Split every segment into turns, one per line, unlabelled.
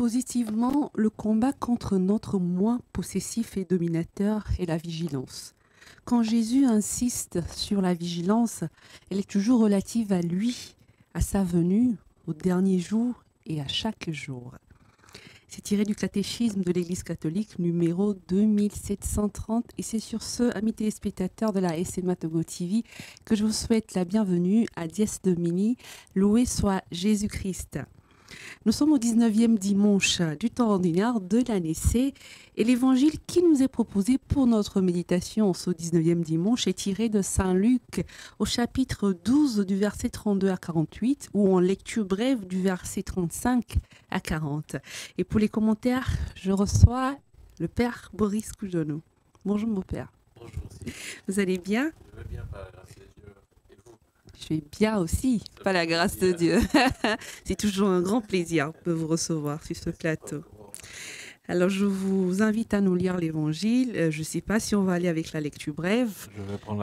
positivement le combat contre notre moi possessif et dominateur et la vigilance. Quand Jésus insiste sur la vigilance, elle est toujours relative à lui, à sa venue, au dernier jour et à chaque jour. C'est tiré du catéchisme de l'Église catholique numéro 2730 et c'est sur ce, amis téléspectateurs de la SMA Togo TV, que je vous souhaite la bienvenue à Dies Domini, loué soit Jésus-Christ. Nous sommes au 19e dimanche du temps ordinaire de l'année C et l'évangile qui nous est proposé pour notre méditation ce 19e dimanche est tiré de Saint Luc au chapitre 12 du verset 32 à 48 ou en lecture brève du verset 35 à 40. Et pour les commentaires, je reçois le Père Boris Koujono. Bonjour mon Père.
Bonjour aussi.
Vous allez bien?
Je vais bien par la grâce de Dieu. Et vous?
Je vais bien aussi, par la grâce de Dieu. C'est toujours un grand plaisir de vous recevoir sur ce plateau. Alors, je vous invite à nous lire l'Évangile. Je ne sais pas si on va aller avec la lecture brève.
Je vais prendre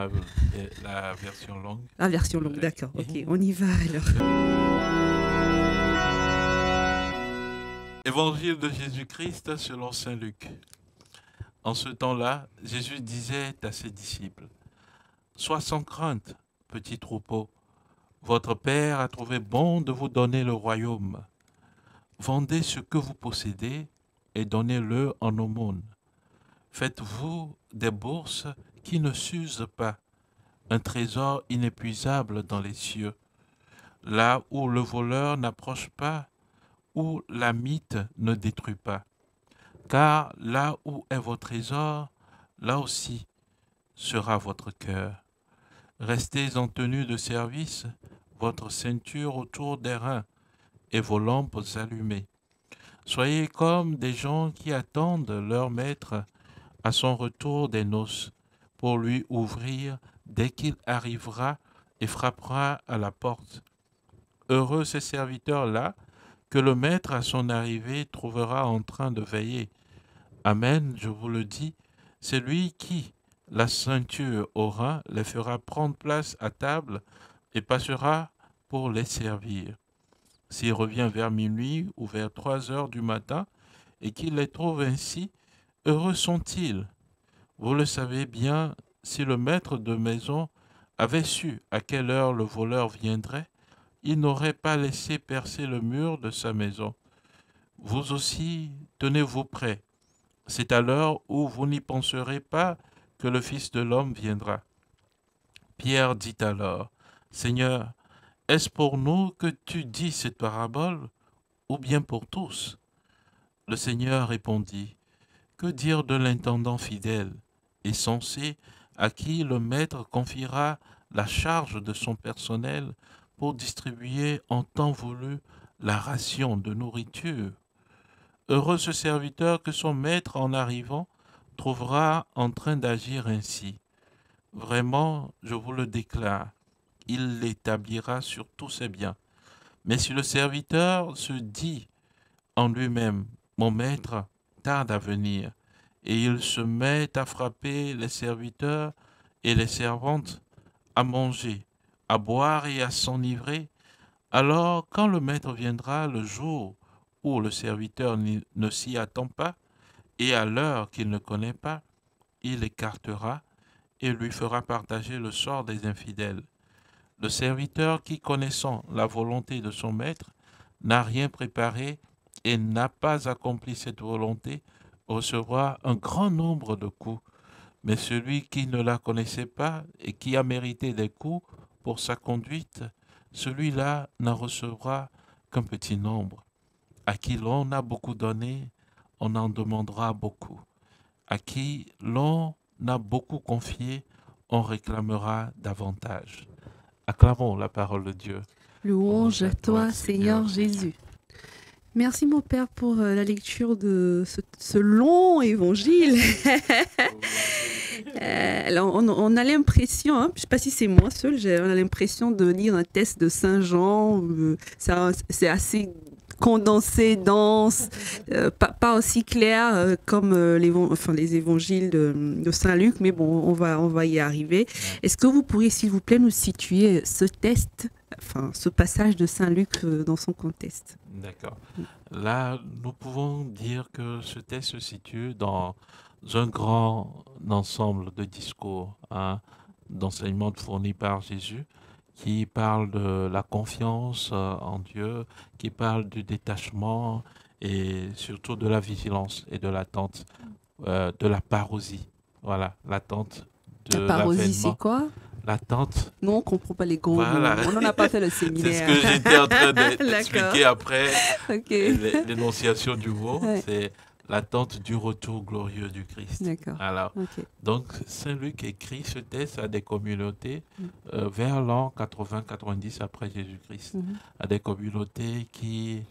la version longue.
La version longue, d'accord. Ok, on y va alors.
Évangile de Jésus-Christ selon saint Luc. En ce temps-là, Jésus disait à ses disciples, « Sois sans crainte, petit troupeau. Votre Père a trouvé bon de vous donner le royaume. Vendez ce que vous possédez et donnez-le en aumône. Faites-vous des bourses qui ne s'usent pas, un trésor inépuisable dans les cieux, là où le voleur n'approche pas, où la mythe ne détruit pas. Car là où est votre trésor, là aussi sera votre cœur. Restez en tenue de service, votre ceinture autour des reins et vos lampes allumées. Soyez comme des gens qui attendent leur maître à son retour des noces pour lui ouvrir dès qu'il arrivera et frappera à la porte. Heureux ces serviteurs-là que le maître à son arrivée trouvera en train de veiller. Amen, je vous le dis, c'est lui qui, la ceinture au rein, les fera prendre place à table et passera pour les servir. S'il revient vers minuit ou vers 3 heures du matin et qu'il les trouve ainsi, heureux sont-ils. Vous le savez bien, si le maître de maison avait su à quelle heure le voleur viendrait, il n'aurait pas laissé percer le mur de sa maison. Vous aussi, tenez-vous prêts. C'est à l'heure où vous n'y penserez pas que le Fils de l'homme viendra. Pierre dit alors, « Seigneur, est-ce pour nous que tu dis cette parabole, ou bien pour tous ?» Le Seigneur répondit, « Que dire de l'intendant fidèle et sensé à qui le maître confiera la charge de son personnel pour distribuer en temps voulu la ration de nourriture? Heureux ce serviteur que son maître, en arrivant, trouvera en train d'agir ainsi. Vraiment, je vous le déclare, il l'établira sur tous ses biens. Mais si le serviteur se dit en lui-même, mon maître tarde à venir, et il se met à frapper les serviteurs et les servantes, à manger, à boire et à s'enivrer, alors quand le maître viendra le jour où le serviteur ne s'y attend pas, et à l'heure qu'il ne connaît pas, il écartera et lui fera partager le sort des infidèles. Le serviteur qui, connaissant la volonté de son maître, n'a rien préparé et n'a pas accompli cette volonté, recevra un grand nombre de coups. Mais celui qui ne la connaissait pas et qui a mérité des coups pour sa conduite, celui-là n'en recevra qu'un petit nombre. À qui l'on a beaucoup donné, on en demandera beaucoup. À qui l'on a beaucoup confié, on réclamera davantage. Acclamons la parole de Dieu.
Louange à toi, Seigneur Jésus. Merci mon Père pour la lecture de ce long évangile. Alors on a l'impression, je ne sais pas si c'est moi seul, on a l'impression de lire un texte de Saint Jean. C'est assez condensé, dense, pas aussi clair comme les évangiles de Saint Luc, mais bon, on va y arriver. Est-ce que vous pourriez, s'il vous plaît, nous situer ce passage de Saint Luc dans son contexte?
D'accord. Là, nous pouvons dire que ce texte se situe dans un grand ensemble de discours, hein, d'enseignements fournis par Jésus, qui parle de la confiance en Dieu, qui parle du détachement et surtout de la vigilance et de l'attente, de la parousie. Voilà, l'attente de
La parousie,
l'avènement.
c'est quoi?
L'attente.
Non, on ne comprend pas les gros
Voilà.
mots. On n'en a pas fait le
C'est ce
séminaire.
que j'étais en train
D'accord.
d'expliquer après
Ok.
l'énonciation du mot.
Ouais.
C'est l'attente du retour glorieux du Christ.
D'accord.
Alors,
Ok.
donc, Saint Luc écrit ce texte à des communautés vers l'an 80-90 après Jésus-Christ,
Mhm.
à des communautés qui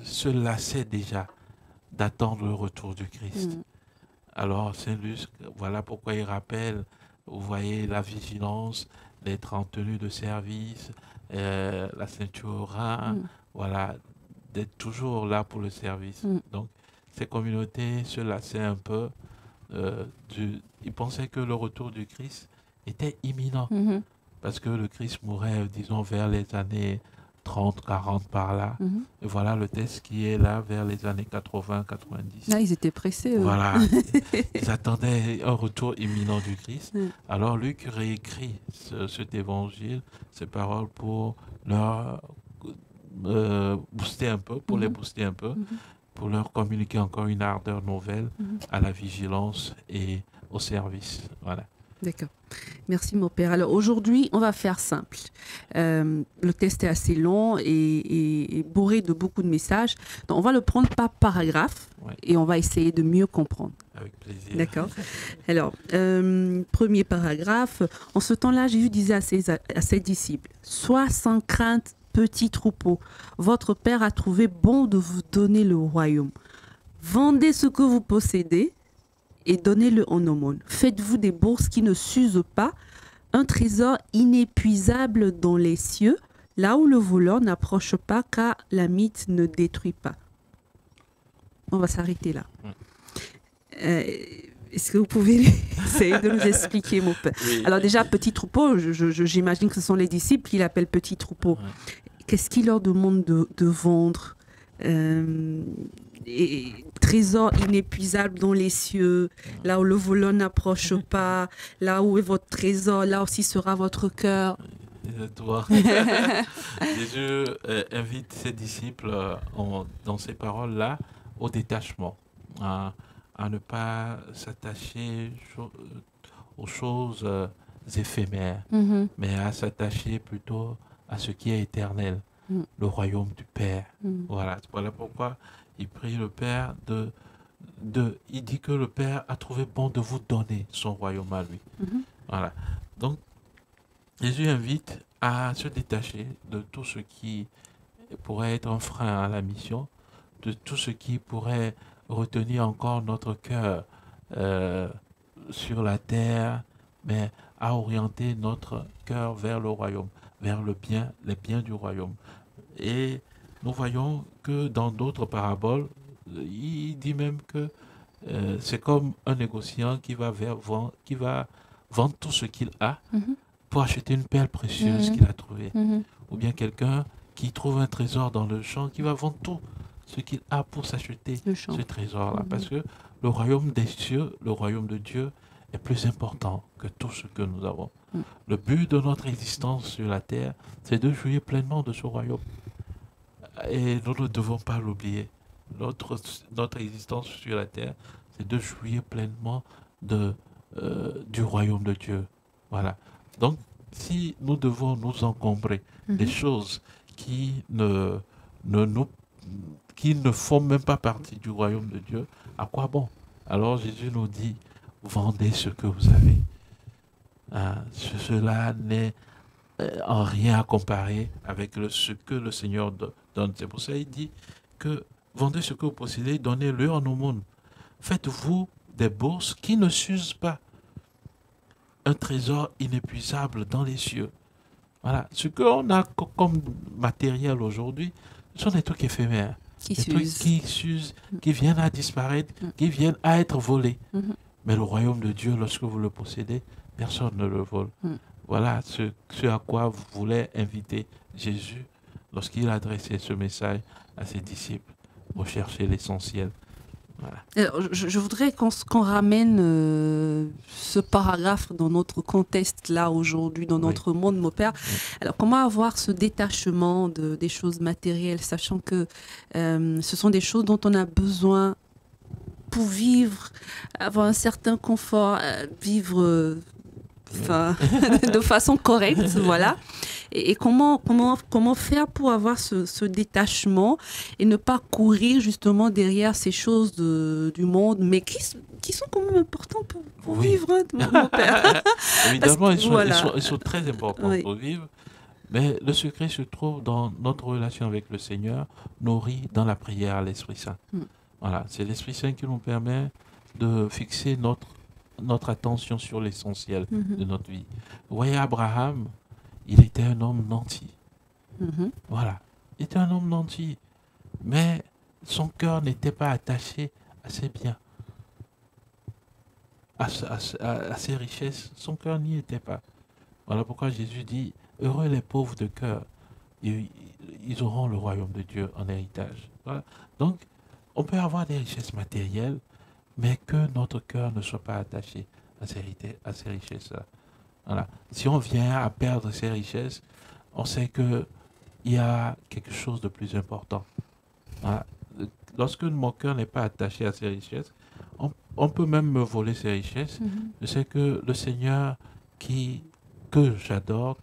se lassaient déjà d'attendre le retour du Christ.
Mhm.
Alors, Saint Luc, voilà pourquoi il rappelle, vous voyez, la vigilance, d'être en tenue de service, la ceinture au rein, voilà, d'être toujours là pour le service. Donc, ces communautés se lassaient un peu. Ils pensaient que le retour du Christ était imminent,
Mhm.
parce que le Christ mourrait, disons, vers les années 30, 40 par là.
Mhm.
Et voilà le texte qui est là vers les années 80, 90.
Là, ils étaient pressés, eux.
Voilà, ils attendaient un retour imminent du Christ.
Mm.
Alors Luc réécrit cet évangile, ces paroles pour leur booster un peu, pour les booster un peu, pour leur communiquer encore une ardeur nouvelle à la vigilance et au service. Voilà.
D'accord. Merci, mon père. Alors, aujourd'hui, on va faire simple. Le test est assez long et bourré de beaucoup de messages. Donc, on va le prendre par paragraphe et on va essayer de mieux comprendre.
Avec plaisir.
D'accord. Alors, premier paragraphe. En ce temps-là, Jésus disait à ses disciples, « Sois sans crainte, petit troupeau. Votre Père a trouvé bon de vous donner le royaume. Vendez ce que vous possédez et donnez-le en aumône. Faites-vous des bourses qui ne s'usent pas, un trésor inépuisable dans les cieux, là où le voleur n'approche pas, car la mythe ne détruit pas. » On va s'arrêter là. Est-ce que vous pouvez essayer de nous expliquer, mon père?
Oui.
Alors déjà, petit troupeau, j'imagine que ce sont les disciples qui l'appellent petit troupeau.
Ouais.
Qu'est-ce qu'il leur demande de vendre? Trésor inépuisable dans les cieux, là où le voleur n'approche pas, là où est votre trésor, là aussi sera votre cœur.
Jésus invite ses disciples dans ces paroles-là au détachement, à ne pas s'attacher aux choses éphémères, mais à s'attacher plutôt à ce qui est éternel, le royaume du Père. Voilà pourquoi il prie le Père il dit que le Père a trouvé bon de vous donner son royaume à lui. Voilà. Donc, Jésus invite à se détacher de tout ce qui pourrait être un frein à la mission, de tout ce qui pourrait retenir encore notre cœur sur la terre, mais à orienter notre cœur vers le royaume, vers les biens du royaume. Et nous voyons que dans d'autres paraboles, il dit même que c'est comme un négociant qui va vendre tout ce qu'il a pour acheter une perle précieuse qu'il a trouvée. Ou bien quelqu'un qui trouve un trésor dans le champ, qui va vendre tout ce qu'il a pour s'acheter ce trésor-là. Parce que le royaume des cieux, le royaume de Dieu, est plus important que tout ce que nous avons. Le but de notre existence sur la terre, c'est de jouir pleinement de ce royaume. Et nous ne devons pas l'oublier. Notre existence sur la terre, c'est de jouir pleinement du royaume de Dieu. Voilà. Donc, si nous devons nous encombrer des choses qui ne font même pas partie du royaume de Dieu, à quoi bon? Alors Jésus nous dit, vendez ce que vous avez. Cela n'est en rien à comparer avec ce que le Seigneur donne. C'est pour ça qu'il dit que vendez ce que vous possédez, donnez-le en aumône. Faites-vous des bourses qui ne s'usent pas. Un trésor inépuisable dans les cieux. Voilà. Ce qu'on a comme matériel aujourd'hui, Ce sont des trucs éphémères.
Qui
Des trucs
s'use.
qui s'usent, qui viennent à disparaître, qui viennent à être volés.
Mhm.
Mais le royaume de Dieu, lorsque vous le possédez, personne ne le vole. Voilà ce à quoi voulait inviter Jésus lorsqu'il adressait ce message à ses disciples. Rechercher l'essentiel. Voilà.
Alors, je voudrais qu'on ramène ce paragraphe dans notre contexte là aujourd'hui, dans notre monde, mon père. Alors, comment avoir ce détachement des choses matérielles, sachant que ce sont des choses dont on a besoin pour vivre, avoir un certain confort, vivre de façon correcte, voilà. Et comment faire pour avoir ce détachement et ne pas courir justement derrière ces choses du monde, mais qui sont quand même importantes pour vivre, hein, mon père.
Évidemment,
que,
ils sont très importants pour vivre, mais le secret se trouve dans notre relation avec le Seigneur, nourrie dans la prière à l'Esprit Saint. Voilà, c'est l'Esprit Saint qui nous permet de fixer notre attention sur l'essentiel de notre vie. Vous voyez, Abraham, il était un homme nanti. Voilà, il était un homme nanti, mais son cœur n'était pas attaché à ses biens, à ses richesses. Son cœur n'y était pas. Voilà pourquoi Jésus dit, heureux les pauvres de cœur, ils auront le royaume de Dieu en héritage. Voilà. Donc, on peut avoir des richesses matérielles, mais que notre cœur ne soit pas attaché à ces richesses-là. Voilà. Si on vient à perdre ces richesses, on sait qu'il y a quelque chose de plus important. Voilà. Lorsque mon cœur n'est pas attaché à ces richesses, on peut même me voler ces richesses. Je sais que le Seigneur que j'adore,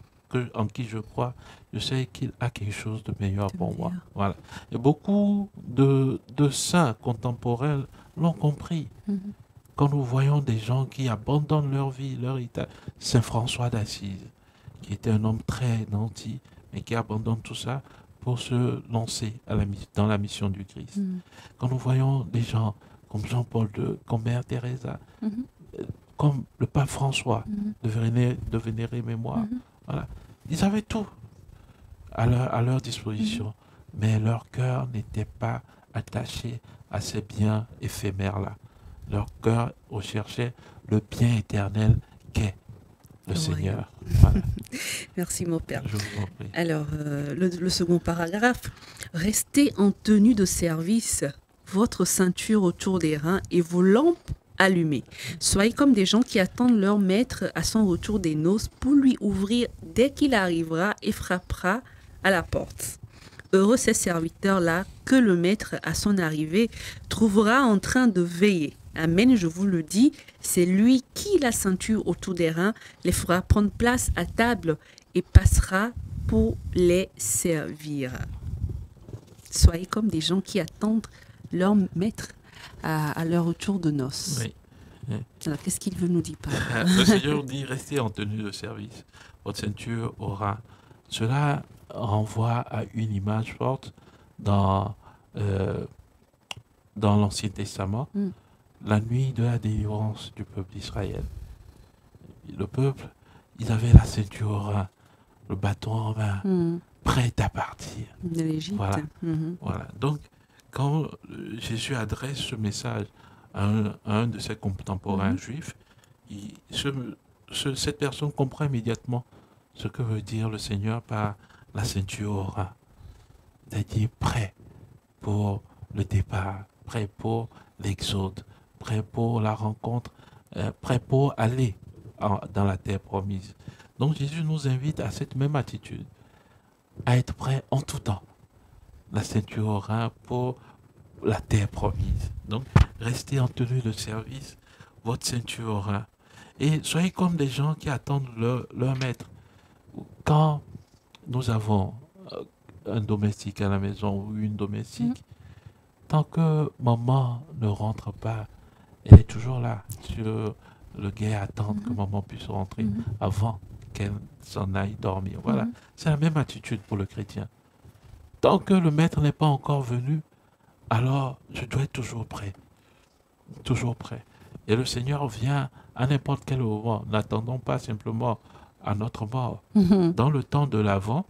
en qui je crois, je sais qu'il a quelque chose de meilleur pour moi. Voilà. Et beaucoup de saints contemporains l'ont compris. Quand nous voyons des gens qui abandonnent leur vie, leur état, Saint François d'Assise, qui était un homme très nanti, mais qui abandonne tout ça pour se lancer dans la mission du Christ. Quand nous voyons des gens comme Jean-Paul II, comme Mère Teresa, comme le pape François, de vénérer mémoire, voilà. Ils avaient tout à leur disposition, mais leur cœur n'était pas attaché à ces biens éphémères-là. Leur cœur recherchait le bien éternel qu'est le Seigneur. Voilà.
Merci, mon père.
Je vous en prie.
Alors, le second paragraphe. Restez en tenue de service, votre ceinture autour des reins et vos lampes allumées. Soyez comme des gens qui attendent leur maître à son retour des noces pour lui ouvrir dès qu'il arrivera et frappera à la porte. Heureux ces serviteurs-là que le maître, à son arrivée, trouvera en train de veiller. Amen, je vous le dis, c'est lui qui, la ceinture autour des reins, les fera prendre place à table et passera pour les servir. Soyez comme des gens qui attendent leur maître à leur retour de noces.
Oui.
Alors, qu'est-ce qu'il veut nous dire par là?
Le Seigneur dit, restez en tenue de service, votre ceinture au rein. Cela renvoie à une image forte dans l'Ancien Testament, la nuit de la délivrance du peuple d'Israël. Le peuple, ils avaient la ceinture au rein, le bâton en main, prêt à partir.
De l'Égypte.
Voilà. Voilà. Donc, quand Jésus adresse ce message à un de ses contemporains juifs, cette personne comprend immédiatement ce que veut dire le Seigneur par la ceinture au rein. C'est-à-dire prêt pour le départ, prêt pour l'exode, prêt pour la rencontre, prêt pour aller dans la terre promise. Donc Jésus nous invite à cette même attitude, à être prêt en tout temps. La ceinture au rein pour la terre promise. Donc restez en tenue de service, votre ceinture au rein. Et soyez comme des gens qui attendent leur maître. Quand nous avons un domestique à la maison ou une domestique, tant que maman ne rentre pas, elle est toujours là sur le guet à attendre que maman puisse rentrer avant qu'elle s'en aille dormir. Voilà, c'est la même attitude pour le chrétien. Tant que le maître n'est pas encore venu, alors je dois être toujours prêt. Toujours prêt. Et le Seigneur vient à n'importe quel moment. N'attendons pas simplement à notre mort. Dans le temps de l'Avent,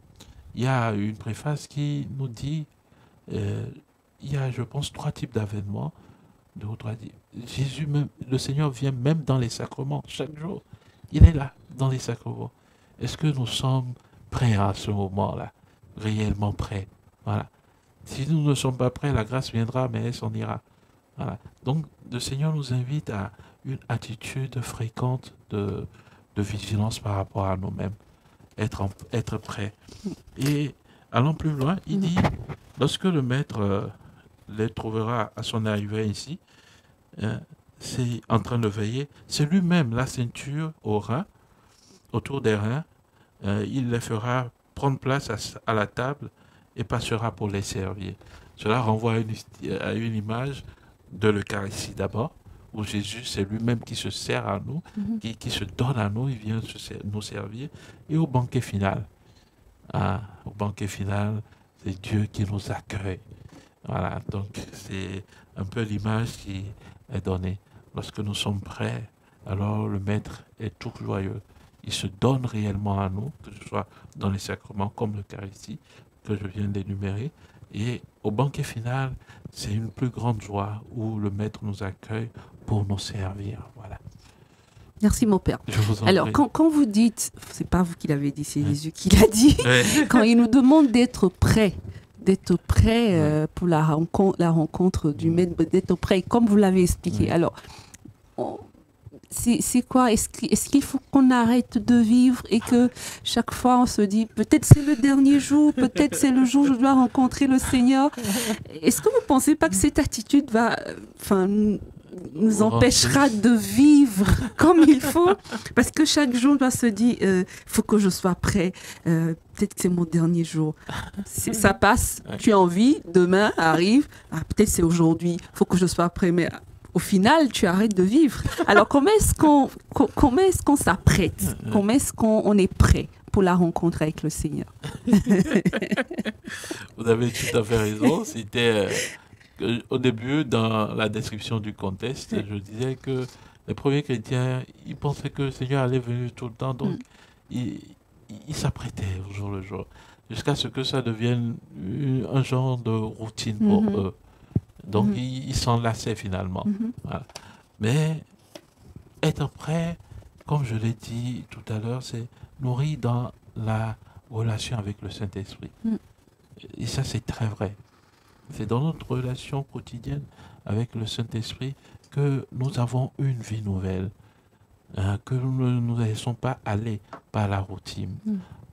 il y a une préface qui nous dit il y a, je pense, 3 types d'avènements. Jésus, même, le Seigneur vient même dans les sacrements, chaque jour. Il est là, dans les sacrements. Est-ce que nous sommes prêts à ce moment-là? Réellement prêts? Voilà. Si nous ne sommes pas prêts, la grâce viendra, mais elle s'en ira. Voilà. Donc, le Seigneur nous invite à une attitude fréquente de vigilance par rapport à nous-mêmes, être prêt. Et allant plus loin, il dit, lorsque le maître les trouvera à son arrivée ici, c'est en train de veiller, c'est lui-même la ceinture au rein, autour des reins, il les fera prendre place à la table et passera pour les servir. Cela renvoie à une image de l'Eucharistie d'abord, où Jésus, c'est lui-même qui se sert à nous, qui se donne à nous, il vient nous servir, et au banquet final. Au banquet final, c'est Dieu qui nous accueille. Voilà, donc c'est un peu l'image qui est donnée. Lorsque nous sommes prêts, alors le Maître est tout joyeux. Il se donne réellement à nous, que ce soit dans les sacrements comme l'Eucharistie, que je viens d'énumérer. Et au banquet final, c'est une plus grande joie où le Maître nous accueille pour nous servir. Voilà.
Merci mon Père.
Je vous en
Alors,
prie.
quand vous dites, c'est pas vous qui l'avez dit, c'est Jésus qui l'a dit, quand il nous demande d'être prêt pour la rencontre du Maître, d'être prêt, comme vous l'avez expliqué. Alors, c'est quoi? Est-ce qu'il faut qu'on arrête de vivre et que chaque fois on se dit peut-être c'est le dernier jour, peut-être c'est le jour où je dois rencontrer le Seigneur? Est-ce que vous ne pensez pas que cette attitude nous empêchera de vivre comme il faut? Parce que chaque jour on doit se dire faut que je sois prêt, peut-être que c'est mon dernier jour. Ça passe, tu as envie, demain arrive, peut-être c'est aujourd'hui, faut que je sois prêt, mais au final, tu arrêtes de vivre. Alors, comment est-ce qu'on s'apprête? Comment est-ce qu'on est prêt pour la rencontre avec le Seigneur?
Vous avez tout à fait raison. C'était au début, dans la description du contexte, je disais que les premiers chrétiens, ils pensaient que le Seigneur allait venir tout le temps, donc ils s'apprêtaient au jour le jour, jusqu'à ce que ça devienne un genre de routine pour eux. Donc, ils s'en lassaient finalement. Voilà. Mais être prêt, comme je l'ai dit tout à l'heure, c'est nourri dans la relation avec le Saint-Esprit. Et ça, c'est très vrai. C'est dans notre relation quotidienne avec le Saint-Esprit que nous avons une vie nouvelle, que nous ne nous laissons pas aller par la routine,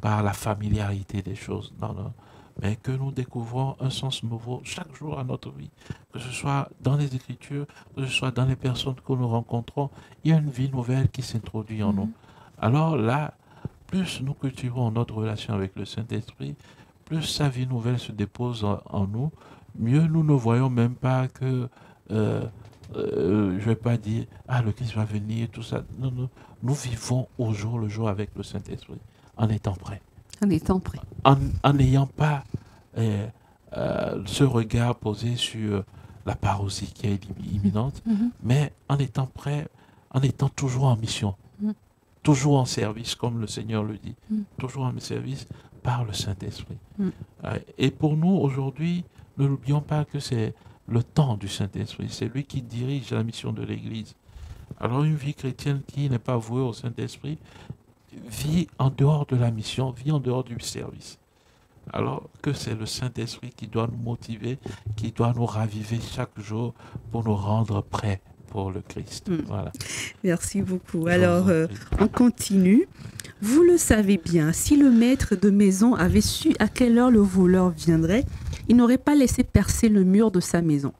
par la familiarité des choses. Non. Mais que nous découvrons un sens nouveau chaque jour à notre vie, que ce soit dans les Écritures, que ce soit dans les personnes que nous rencontrons, il y a une vie nouvelle qui s'introduit en nous. Alors là, plus nous cultivons notre relation avec le Saint-Esprit, plus sa vie nouvelle se dépose en nous, mieux nous ne voyons même pas que, je ne vais pas dire, le Christ va venir, tout ça. Non, nous vivons au jour le jour avec le Saint-Esprit, en étant prêts.
En étant prêt.
En n'ayant pas ce regard posé sur la parousie qui est imminente, mais en étant prêt, en étant toujours en mission, toujours en service, comme le Seigneur le dit, toujours en service par le Saint-Esprit. Et pour nous, aujourd'hui, ne n'oublions pas que c'est le temps du Saint-Esprit, c'est lui qui dirige la mission de l'Église. Alors une vie chrétienne qui n'est pas vouée au Saint-Esprit, vit en dehors de la mission, vit en dehors du service. Alors que c'est le Saint-Esprit qui doit nous motiver, qui doit nous raviver chaque jour pour nous rendre prêts pour le Christ. Voilà.
Merci beaucoup. Alors, on continue. Vous le savez bien, si le maître de maison avait su à quelle heure le voleur viendrait, il n'aurait pas laissé percer le mur de sa maison.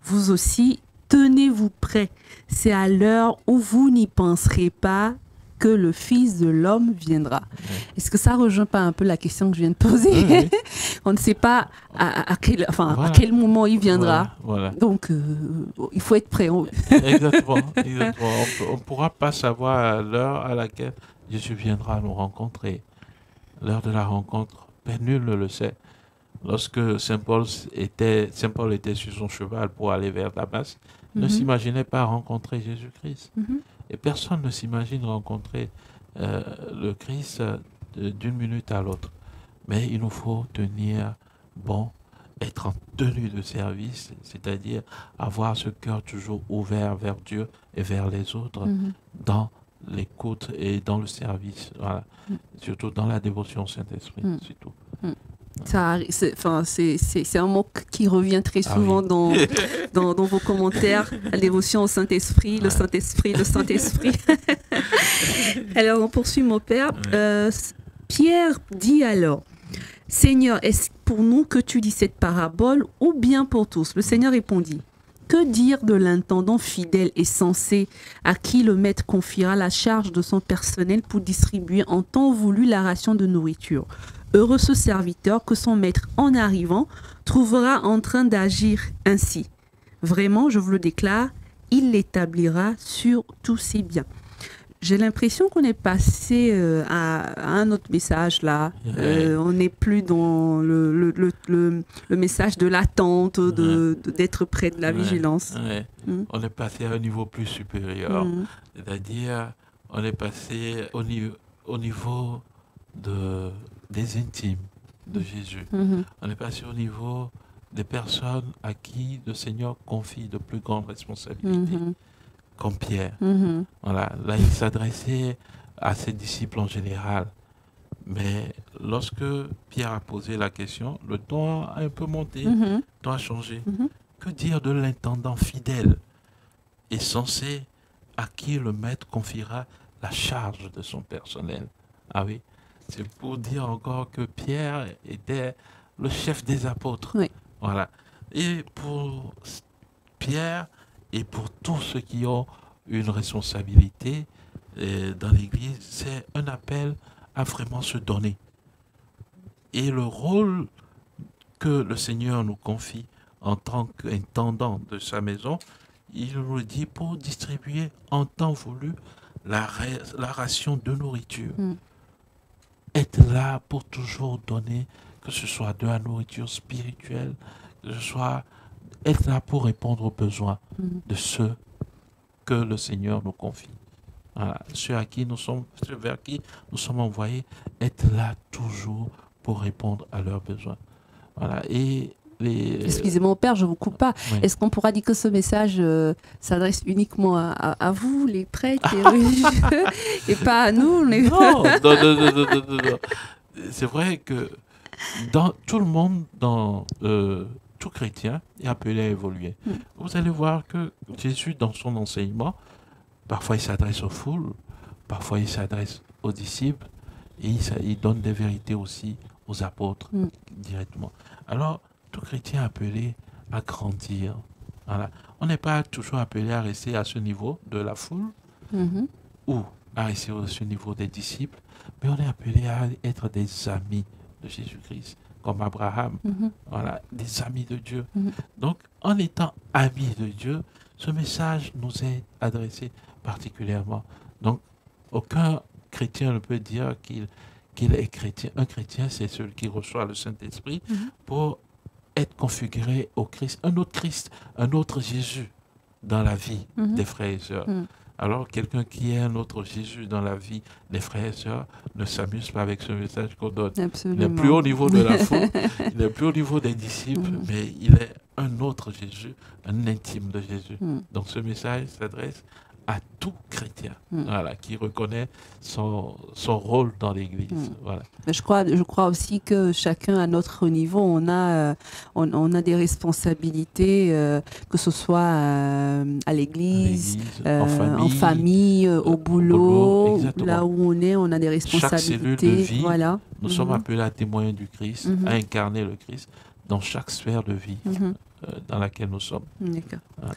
Vous aussi, tenez-vous prêts. C'est à l'heure où vous n'y penserez pas que le Fils de l'homme viendra. Est-ce que ça ne rejoint pas un peu la question que je viens de poser? On ne sait pas à quel moment il viendra.
Voilà.
Donc, il faut être prêt.
Exactement. On ne pourra pas savoir l'heure à laquelle Jésus viendra nous rencontrer. L'heure de la rencontre, nul ne le sait. Lorsque Saint Paul était sur son cheval pour aller vers Damas, il ne s'imaginait pas rencontrer Jésus-Christ. Et personne ne s'imagine rencontrer le Christ d'une minute à l'autre. Mais il nous faut tenir bon être en tenue de service, c'est-à-dire avoir ce cœur toujours ouvert vers Dieu et vers les autres dans l'écoute et dans le service, voilà. Surtout dans la dévotion au Saint-Esprit, c'est tout.
C'est un mot qui revient très souvent
oui.
dans vos commentaires, la dévotion au Saint-Esprit, le Saint-Esprit, le Saint-Esprit. Alors, on poursuit, mon père. Pierre dit alors, « Seigneur, est-ce pour nous que tu dis cette parabole ou bien pour tous ?» Le Seigneur répondit, « Que dire de l'intendant fidèle et sensé à qui le maître confiera la charge de son personnel pour distribuer en temps voulu la ration de nourriture ? Heureux ce serviteur que son maître, en arrivant, trouvera en train d'agir ainsi. Vraiment, je vous le déclare, il l'établira sur tous ses biens. » J'ai l'impression qu'on est passé à un autre message là. On n'est plus dans le message de l'attente, d'être près de la vigilance.
On est passé à un niveau plus supérieur. C'est-à-dire, on est passé au niveau des intimes de Jésus. On est passé au niveau des personnes à qui le Seigneur confie de plus grandes responsabilités. Comme Pierre. Voilà. Là, il s'adressait à ses disciples en général. Mais lorsque Pierre a posé la question, le ton a un peu monté, le ton a changé. Que dire de l'intendant fidèle et sensé à qui le maître confiera la charge de son personnel? Ah oui, c'est pour dire encore que Pierre était le chef des apôtres.
Oui.
Voilà. Et pour Pierre, et pour tous ceux qui ont une responsabilité dans l'Église, c'est un appel à vraiment se donner. Et le rôle que le Seigneur nous confie en tant qu'intendant de sa maison, il nous le dit pour distribuer en temps voulu la ration de nourriture. Être là pour toujours donner, que ce soit de la nourriture spirituelle, que ce soit être là pour répondre aux besoins de ceux que le Seigneur nous confie. Voilà. Ceux vers qui nous sommes envoyés, être là toujours pour répondre à leurs besoins. Voilà. Et
excusez-moi, Père, je ne vous coupe pas. Oui. Est-ce qu'on pourra dire que ce message s'adresse uniquement à vous, les prêtres et religieux, et pas à nous
Non. C'est vrai que tout le monde, tout chrétien est appelé à évoluer. Vous allez voir que Jésus, dans son enseignement, parfois il s'adresse aux foules, parfois il s'adresse aux disciples, et il donne des vérités aussi aux apôtres directement. Alors, tout chrétien est appelé à grandir. Voilà. On n'est pas toujours appelé à rester à ce niveau de la foule ou à rester à ce niveau des disciples, mais on est appelé à être des amis de Jésus-Christ, comme Abraham, voilà, des amis de Dieu. Donc, en étant amis de Dieu, ce message nous est adressé particulièrement. Donc, aucun chrétien ne peut dire qu'il est chrétien. Un chrétien, c'est celui qui reçoit le Saint-Esprit pour être configuré au Christ, un autre Jésus dans la vie des frères et sœurs. Alors, quelqu'un qui est un autre Jésus dans la vie des frères et sœurs ne s'amuse pas avec ce message qu'on donne.
Absolument.
Il n'est plus au niveau de la foule, il n'est plus au niveau des disciples, mais il est un autre Jésus, un intime de Jésus. Donc, ce message s'adresse à tout chrétien voilà, qui reconnaît son rôle dans l'Église. Voilà.
Je crois aussi que chacun à notre niveau, on a des responsabilités, que ce soit à l'Église, en famille, au boulot là où on a des responsabilités.
Chaque cellule de vie,
voilà.
nous sommes appelés à témoigner du Christ, à incarner le Christ dans chaque sphère de vie dans laquelle nous sommes.
D'accord. Voilà.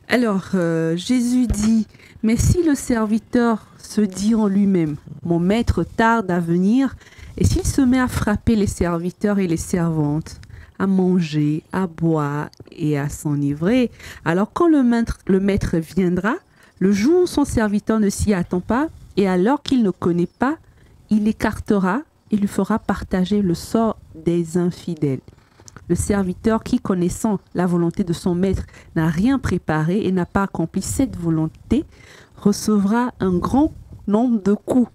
Alors, Jésus dit, « Mais si le serviteur se dit en lui-même, « Mon maître tarde à venir », et s'il se met à frapper les serviteurs et les servantes, à manger, à boire et à s'enivrer, alors quand le maître viendra, le jour où son serviteur ne s'y attend pas, et à l'heure qu'il ne connaît pas, il l'écartera et lui fera partager le sort des infidèles. Le serviteur qui, connaissant la volonté de son maître, n'a rien préparé et n'a pas accompli cette volonté, recevra un grand nombre de coups.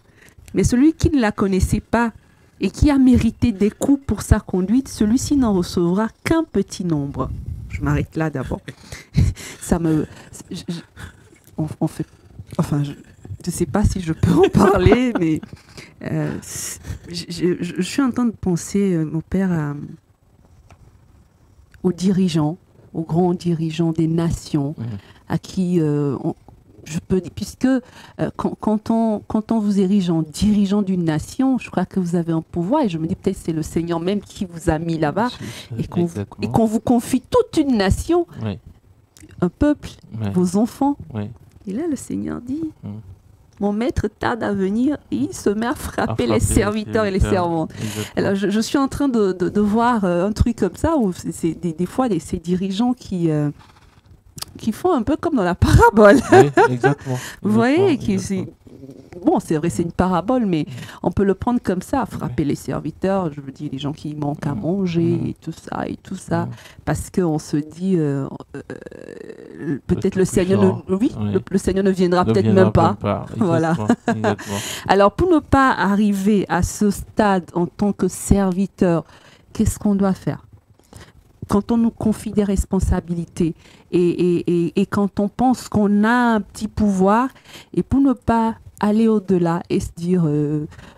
Mais celui qui ne la connaissait pas et qui a mérité des coups pour sa conduite, celui-ci n'en recevra qu'un petit nombre. Je m'arrête là d'abord. Ça me... on fait... Enfin, je ne sais pas si je peux en parler, mais je suis en train de penser, mon père, aux dirigeants, aux grands dirigeants des nations, à qui je peux dire, puisque quand on vous érige en dirigeant d'une nation, je crois que vous avez un pouvoir, et je me dis peut-être c'est le Seigneur même qui vous a mis là-bas, et qu'on vous confie toute une nation, un peuple, vos enfants. Et là, le Seigneur dit, mon maître tarde à venir, et il se met à frapper les serviteurs et les servantes. Alors, je suis en train de voir un truc comme ça, où c'est des fois ces dirigeants qui font un peu comme dans la parabole.
Oui, exactement.
Vous voyez, bon, c'est vrai, c'est une parabole, mais on peut le prendre comme ça, frapper les serviteurs, je veux dire, les gens qui manquent à manger, et tout ça, parce qu'on se dit, peut-être le Seigneur, le Seigneur ne viendra peut-être même pas. Voilà.
Exactement.
Alors, pour ne pas arriver à ce stade en tant que serviteur, qu'est-ce qu'on doit faire? Quand on nous confie des responsabilités et quand on pense qu'on a un petit pouvoir, et pour ne pas aller au-delà et se dire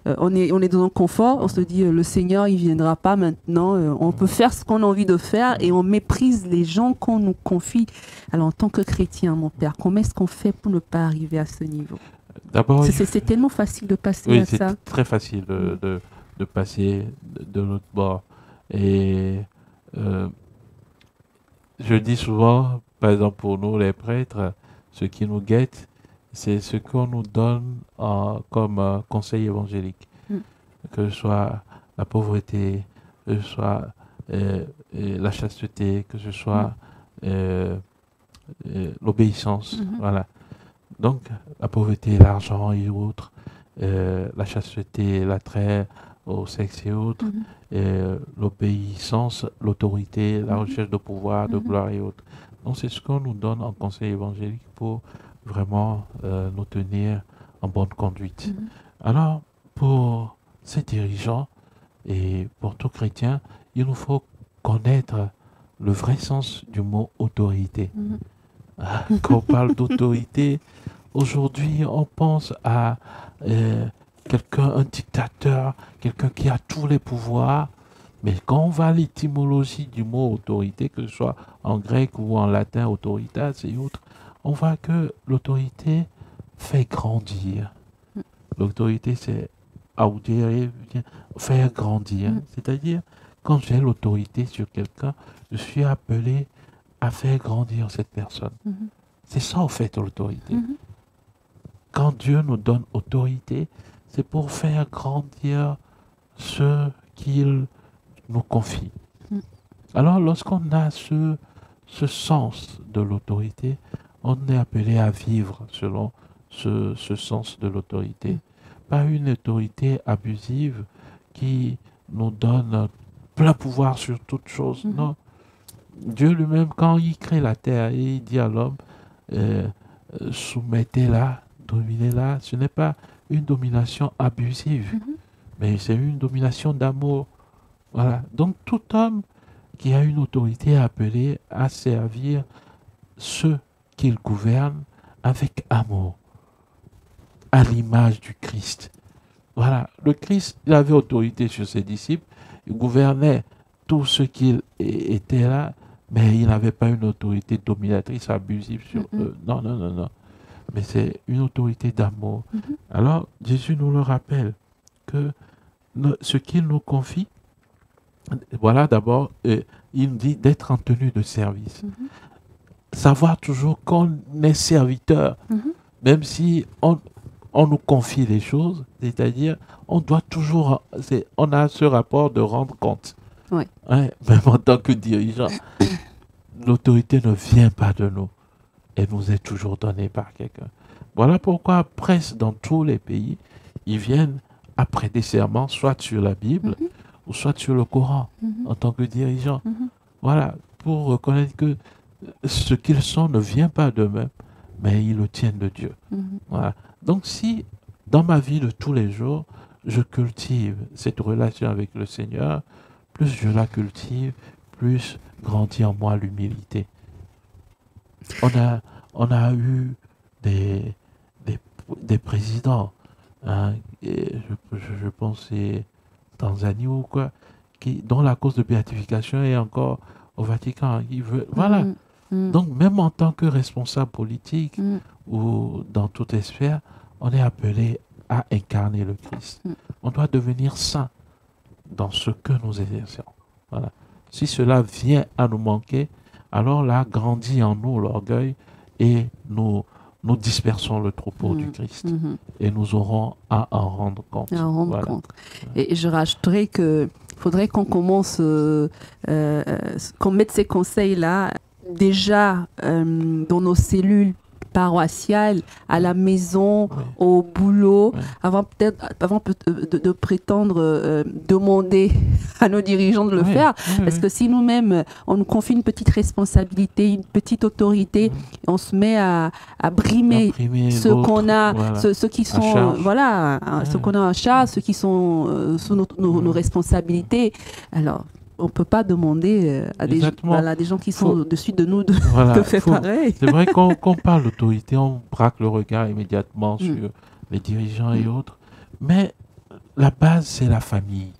on est dans un confort, on se dit le Seigneur il viendra pas maintenant, on peut faire ce qu'on a envie de faire et on méprise les gens qu'on nous confie. Alors en tant que chrétien, mon père, comment est-ce qu'on fait pour ne pas arriver à ce niveau?
D'abord,
c'est tellement facile de passer à ça.
C'est très facile de passer de l'autre bord. Et je dis souvent, par exemple pour nous les prêtres, ce qui nous guette, c'est ce qu'on nous donne comme conseil évangélique. Que ce soit la pauvreté, que ce soit la chasteté, que ce soit l'obéissance. Voilà. Donc, la pauvreté, l'argent et autres, la chasteté, l'attrait au sexe et autres, l'obéissance, l'autorité, la recherche de pouvoir, de gloire et autres. Donc, c'est ce qu'on nous donne en conseil évangélique pour vraiment nous tenir en bonne conduite. Alors, pour ces dirigeants et pour tout chrétien, il nous faut connaître le vrai sens du mot autorité. Quand on parle d'autorité, aujourd'hui, on pense à quelqu'un, un dictateur, quelqu'un qui a tous les pouvoirs. Mais quand on va à l'étymologie du mot autorité, que ce soit en grec ou en latin, autoritas et autres, on voit que l'autorité fait grandir. L'autorité, c'est audere, faire grandir. C'est-à-dire, quand j'ai l'autorité sur quelqu'un, je suis appelé à faire grandir cette personne. C'est ça, au fait, l'autorité. Quand Dieu nous donne autorité, c'est pour faire grandir ce qu'il nous confie. Alors, lorsqu'on a ce sens de l'autorité, on est appelé à vivre selon ce sens de l'autorité. Pas une autorité abusive qui nous donne plein pouvoir sur toute chose. Non. Dieu lui-même, quand il crée la terre et il dit à l'homme, soumettez-la, dominez-la, ce n'est pas une domination abusive, mais c'est une domination d'amour. Voilà. Donc tout homme qui a une autorité est appelé à servir ceux qu'il gouverne avec amour, à l'image du Christ. Voilà. Le Christ, il avait autorité sur ses disciples, il gouvernait tout ce qu'il était là, mais il n'avait pas une autorité dominatrice, abusive sur eux. Non, non, non, non. Mais c'est une autorité d'amour. Alors, Jésus nous le rappelle, que ce qu'il nous confie, voilà, d'abord, il nous dit d'être en tenue de service. Savoir toujours qu'on est serviteur, même si on nous confie les choses, c'est-à-dire, on doit toujours, on a ce rapport de rendre compte.
Ouais.
Hein, même en tant que dirigeant, l'autorité ne vient pas de nous. Elle nous est toujours donnée par quelqu'un. Voilà pourquoi presque dans tous les pays, ils viennent après des serments, soit sur la Bible, ou soit sur le Coran, en tant que dirigeant. Voilà, pour reconnaître que ce qu'ils sont ne vient pas d'eux-mêmes, mais ils le tiennent de Dieu. Voilà. Donc si, dans ma vie de tous les jours, je cultive cette relation avec le Seigneur, plus je la cultive, plus grandit en moi l'humilité. On a eu des, des présidents, hein, et je pense c'est Tanzanie ou quoi, dont la cause de béatification est encore au Vatican. Voilà. Donc, même en tant que responsable politique ou dans toute sphère, on est appelé à incarner le Christ. On doit devenir saint dans ce que nous exerçons. Voilà. Si cela vient à nous manquer, alors là grandit en nous l'orgueil et nous dispersons le troupeau du Christ. Et nous aurons à en rendre compte.
Et je rajouterais qu'il faudrait qu'on commence, qu'on mette ces conseils-là déjà dans nos cellules paroissiales, à la maison, au boulot, avant de prétendre demander à nos dirigeants de le faire. Parce que si nous-mêmes, on nous confie une petite responsabilité, une petite autorité, on se met à brimer ceux qu'on a, ceux qui sont, ceux qu'on a en charge, ceux qui sont sous nos responsabilités. Alors, on ne peut pas demander à des gens qui sont au-dessus de nous de faire pareil.
C'est vrai qu'on parle d'autorité, on braque le regard immédiatement sur les dirigeants et autres. Mais la base, c'est la famille.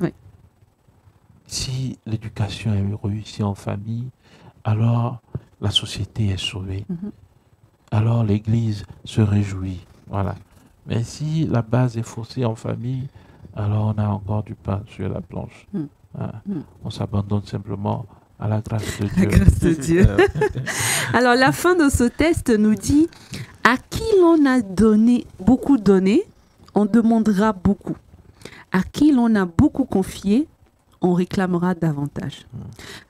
Si l'éducation est réussie en famille, alors la société est sauvée. Alors l'Église se réjouit. Voilà. Mais si la base est faussée en famille, alors on a encore du pain sur la planche. On s'abandonne simplement à la grâce de Dieu.
La grâce de Dieu. Alors, la fin de ce test nous dit « À qui l'on a beaucoup donné, on demandera beaucoup. À qui l'on a beaucoup confié, on réclamera davantage. »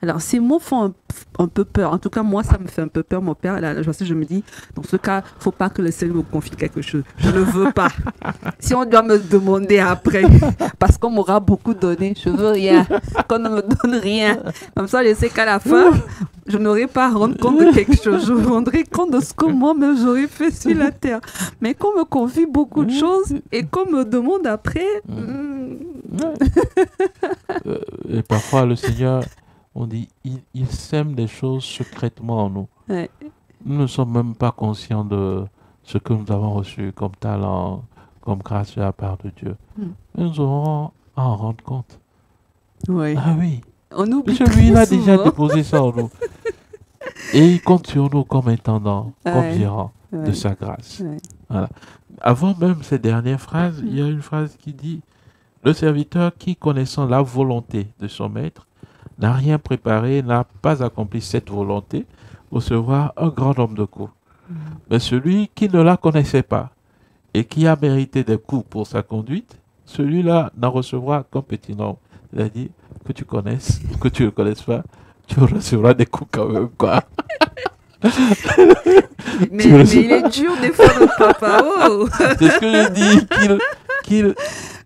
Alors, ces mots font un peu peur. En tout cas, moi, ça me fait un peu peur, mon père. Là, je me dis, dans ce cas, il ne faut pas que le Seigneur me confie quelque chose. Je ne veux pas. Si on doit me demander après, parce qu'on m'aura beaucoup donné, je ne veux rien. Qu'on ne me donne rien. Comme ça, je sais qu'à la fin, je n'aurai pas à rendre compte de quelque chose. Je rendrai compte de ce que moi-même j'aurais fait sur la terre. Mais qu'on me confie beaucoup de choses et qu'on me demande après...
Et parfois, le Seigneur, on dit, il sème des choses secrètement en nous. Nous ne sommes même pas conscients de ce que nous avons reçu comme talent, comme grâce de la part de Dieu. Mais nous aurons à en rendre compte. Ah oui.
On oublie.
Parce que lui, il a déjà déposé ça en nous. Et il compte sur nous comme intendant, comme gérant de sa grâce. Voilà. Avant même ces dernières phrases, il y a une phrase qui dit: le serviteur qui, connaissant la volonté de son maître, n'a rien préparé, n'a pas accompli cette volonté, recevra un grand nombre de coups. Mais celui qui ne la connaissait pas et qui a mérité des coups pour sa conduite, celui-là n'en recevra qu'un petit nombre. C'est-à-dire que tu connaisses, que tu ne connaisses pas, tu recevras des coups quand même, quoi.
mais il est dur des fois, notre papa.
C'est ce que je dis,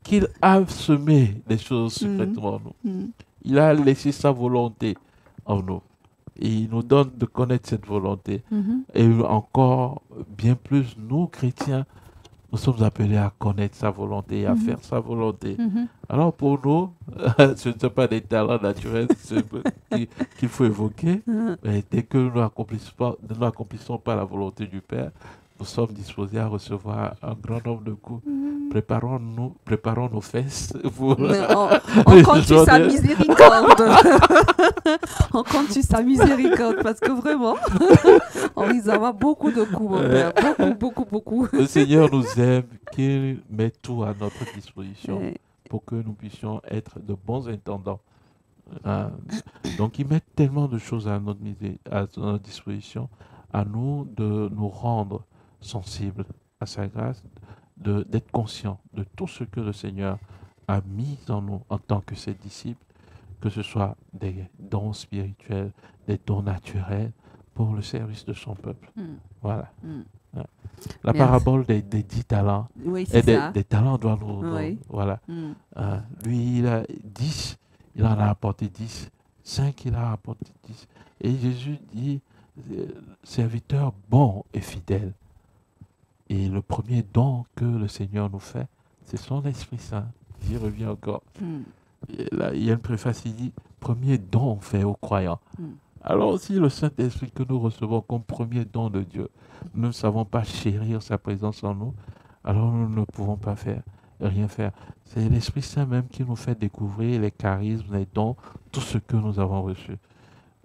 qu'il a semé des choses secrètement en nous. Il a laissé sa volonté en nous. Et il nous donne de connaître cette volonté. Et encore, bien plus, nous, chrétiens, nous sommes appelés à connaître sa volonté et à faire sa volonté. Alors pour nous, ce ne sont pas des talents naturels qu'il faut évoquer, mais dès que nous n'accomplissons pas la volonté du Père, nous sommes disposés à recevoir un grand nombre de coups. Préparons nos fesses. On
compte sur sa miséricorde. On compte sur sa miséricorde parce que vraiment, on risque d'avoir beaucoup de coups, mon Père. Beaucoup.
Le Seigneur nous aime, qu'il met tout à notre disposition pour que nous puissions être de bons intendants. Donc, il met tellement de choses à notre disposition, à nous de nous rendre sensibles à sa grâce, d'être conscients de tout ce que le Seigneur a mis en nous en tant que ses disciples, que ce soit des dons spirituels, des dons naturels pour le service de son peuple. Voilà. La parabole des 10 talents et des talents doit nous... Voilà. Lui, il a 10, il en a apporté 10. 5, il a apporté 10. Et Jésus dit, serviteur bon et fidèle. Et le premier don que le Seigneur nous fait, c'est son Esprit Saint. J'y reviens encore.
Mm.
Et là, il y a une préface qui dit premier don fait aux croyants.
Mm.
Alors aussi, le Saint-Esprit que nous recevons comme premier don de Dieu, nous ne savons pas chérir sa présence en nous, alors nous ne pouvons pas rien faire. C'est l'Esprit Saint même qui nous fait découvrir les charismes, les dons, tout ce que nous avons reçu.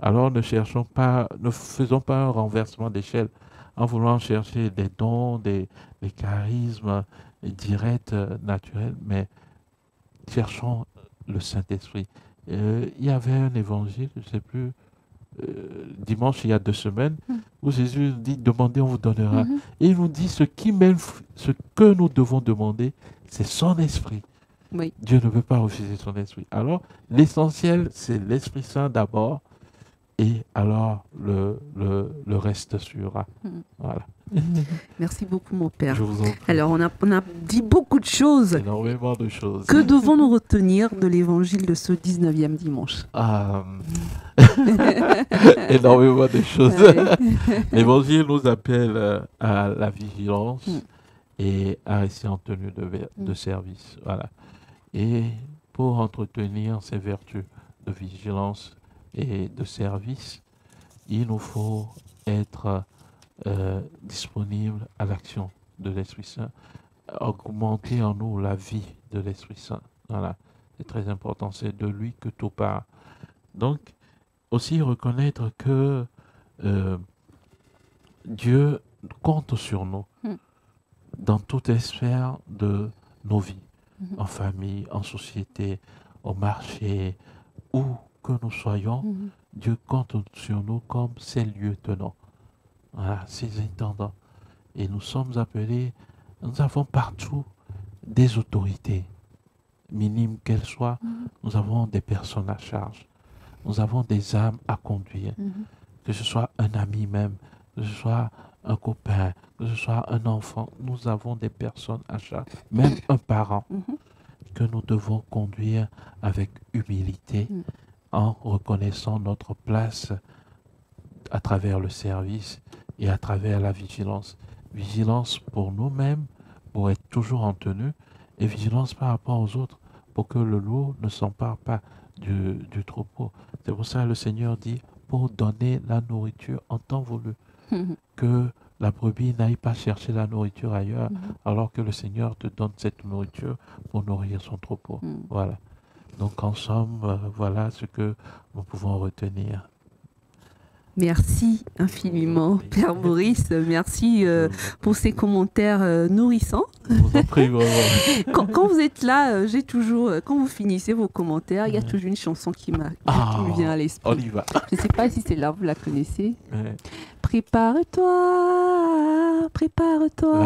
Alors ne faisons pas un renversement d'échelle en voulant chercher des dons, des charismes directs, naturels, mais cherchons le Saint-Esprit. Il y avait un évangile, je ne sais plus, dimanche il y a 2 semaines, où Jésus dit demandez, on vous donnera. Et il nous dit ce que nous devons demander, c'est son esprit.
Oui.
Dieu ne peut pas refuser son esprit. Alors, l'essentiel, c'est l'Esprit Saint d'abord, et alors le reste suivra. Voilà.
Merci beaucoup, mon père.
Je vous en prie.
Alors, on a dit beaucoup de choses.
Énormément de choses.
Que devons-nous retenir de l'évangile de ce 19e dimanche?
Énormément de choses.
Ah oui.
L'évangile nous appelle à la vigilance et à rester en tenue de service. Voilà. Et pour entretenir ces vertus de vigilance et de service, il nous faut être disponible à l'action de l'Esprit Saint, augmenter en nous la vie de l'Esprit Saint. Voilà. C'est très important, c'est de lui que tout part. Donc, aussi reconnaître que Dieu compte sur nous dans toutes les sphères de nos vies, en famille, en société, au marché, où que nous soyons, Dieu compte sur nous comme ses lieutenants, voilà, ses intendants. Et nous sommes appelés, nous avons partout des autorités, minimes qu'elles soient, nous avons des personnes à charge. Nous avons des âmes à conduire, que ce soit un ami même, que ce soit un copain, que ce soit un enfant. Nous avons des personnes à charge, même un parent, que nous devons conduire avec humilité, en reconnaissant notre place à travers le service et à travers la vigilance. Vigilance pour nous-mêmes, pour être toujours en tenue, et vigilance par rapport aux autres, pour que le loup ne s'empare pas du troupeau. C'est pour ça que le Seigneur dit, pour donner la nourriture en temps voulu, que la brebis n'aille pas chercher la nourriture ailleurs, alors que le Seigneur te donne cette nourriture pour nourrir son troupeau. Voilà. Donc en somme, voilà ce que nous pouvons retenir.
Merci infiniment, Père Maurice. Merci pour ces commentaires nourrissants.
Je vous en prie, vraiment.
Quand vous êtes là, j'ai toujours, quand vous finissez vos commentaires, il y a toujours une chanson qui me vient à l'esprit.
On y va.
Je ne sais pas si c'est là, vous la connaissez.
Ouais.
Prépare-toi, prépare-toi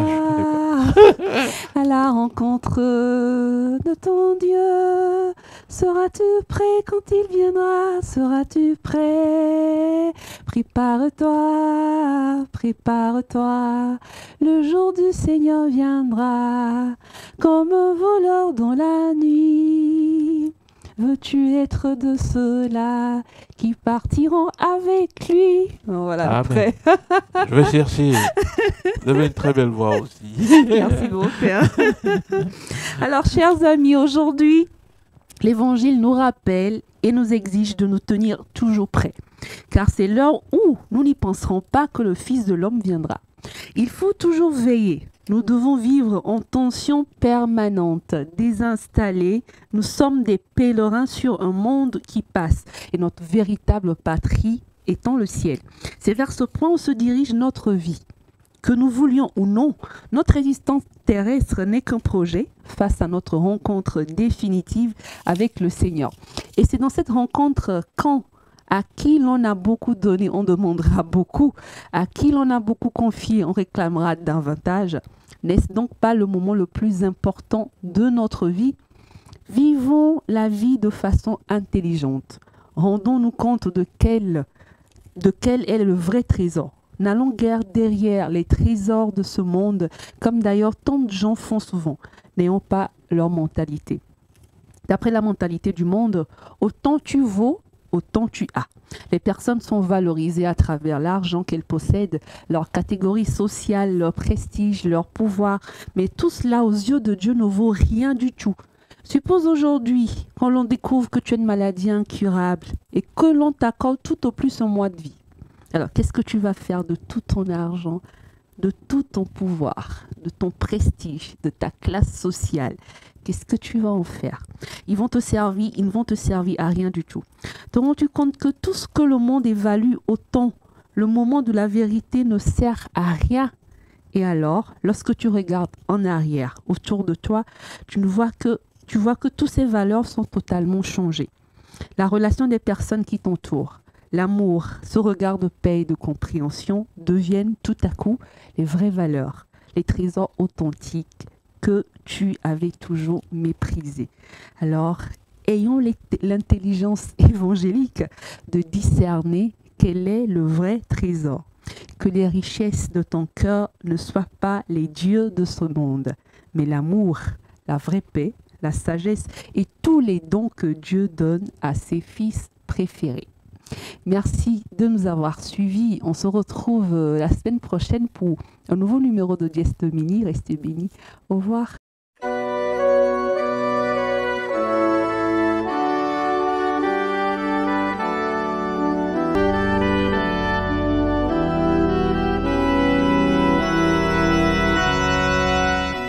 à la rencontre de ton Dieu. Seras-tu prêt quand il viendra? Seras-tu prêt? Prépare-toi, prépare-toi. Le jour du Seigneur viendra comme un voleur dans la nuit. Veux-tu être de ceux-là qui partiront avec lui? Voilà, après.
Je vais chercher. Vous avez une très belle voix aussi.
Merci beaucoup, Père. Alors, chers amis, aujourd'hui, l'Évangile nous rappelle et nous exige de nous tenir toujours prêts. Car c'est l'heure où nous n'y penserons pas que le Fils de l'homme viendra. Il faut toujours veiller. Nous devons vivre en tension permanente, désinstallés. Nous sommes des pèlerins sur un monde qui passe et notre véritable patrie étant le ciel. C'est vers ce point où se dirige notre vie. Que nous voulions ou non, notre existence terrestre n'est qu'un projet face à notre rencontre définitive avec le Seigneur. Et c'est dans cette rencontre à qui l'on a beaucoup donné, on demandera beaucoup. À qui l'on a beaucoup confié, on réclamera davantage. N'est-ce donc pas le moment le plus important de notre vie? Vivons la vie de façon intelligente. Rendons-nous compte de quel est le vrai trésor. N'allons guère derrière les trésors de ce monde, comme d'ailleurs tant de gens font souvent. N'ayons pas leur mentalité. D'après la mentalité du monde, autant tu vaux, autant tu as. Les personnes sont valorisées à travers l'argent qu'elles possèdent, leur catégorie sociale, leur prestige, leur pouvoir. Mais tout cela, aux yeux de Dieu, ne vaut rien du tout. Suppose aujourd'hui, quand l'on découvre que tu as une maladie incurable et que l'on t'accorde tout au plus un mois de vie. Alors, qu'est-ce que tu vas faire de tout ton argent, de tout ton pouvoir, de ton prestige, de ta classe sociale? Qu'est-ce que tu vas en faire? Ils ne vont te servir à rien du tout. Te rends-tu compte que tout ce que le monde évalue autant, le moment de la vérité ne sert à rien? Et alors, lorsque tu regardes en arrière, autour de toi, tu vois que toutes ces valeurs sont totalement changées. La relation des personnes qui t'entourent, l'amour, ce regard de paix et de compréhension deviennent tout à coup les vraies valeurs, les trésors authentiques que tu avais toujours méprisés. Alors, ayons l'intelligence évangélique de discerner quel est le vrai trésor. Que les richesses de ton cœur ne soient pas les dieux de ce monde, mais l'amour, la vraie paix, la sagesse et tous les dons que Dieu donne à ses fils préférés. Merci de nous avoir suivis. On se retrouve la semaine prochaine pour un nouveau numéro de Dies Domini. Restez bénis. Au revoir.